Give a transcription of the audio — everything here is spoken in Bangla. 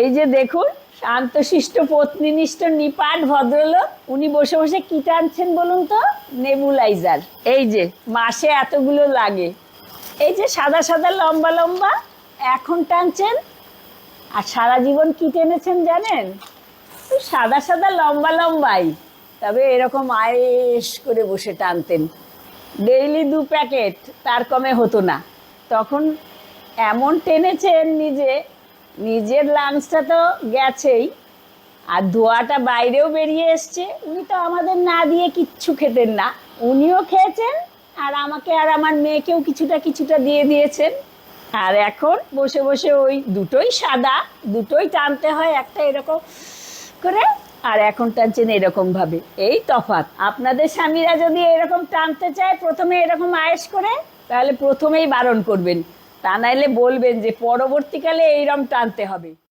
এই যে দেখুন, শান্তশিষ্ট পত্নীনিষ্ঠ নিপাট ভদ্রলোক, উনি বসে বসে কি টানছেন বলুন তো? নেবুলাইজার। এই যে মাসে এতগুলো লাগে, এই যে সাদা সাদা লম্বা লম্বা, এখন টানছেন। আর সারা জীবন কি টেনেছেন জানেন? ওই সাদা সাদা লম্বা লম্বাই, তবে এরকম আয়েস করে বসে টানতেন। ডেইলি 2 প্যাকেট, তার কমে হতো না। তখন এমন টেনেছেন, নিজের লাংসটা তো গেছেই, আর ধোঁয়াটা বাইরেও বেরিয়ে এসছে। উনি তো আমাদের না দিয়ে কিচ্ছু খেতেন না, উনিও খেয়েছেন, আর আমাকে আর আমার মেয়েকেও কিছুটা কিছুটা দিয়ে দিয়েছেন। আর এখন বসে বসে ওই দুটোই সাদা, দুটোই টানতে হয়, একটা এরকম করে, আর এখন টানছেন এরকম ভাবে। এই তফাৎ। আপনাদের স্বামীরা যদি এরকম টানতে চায় প্রথমে এরকম আয়েশ করে, তাহলে প্রথমেই বারণ করবেন, তা নাইলে বলবেন যে পরবর্তীকালে এইরকম টানতে হবে।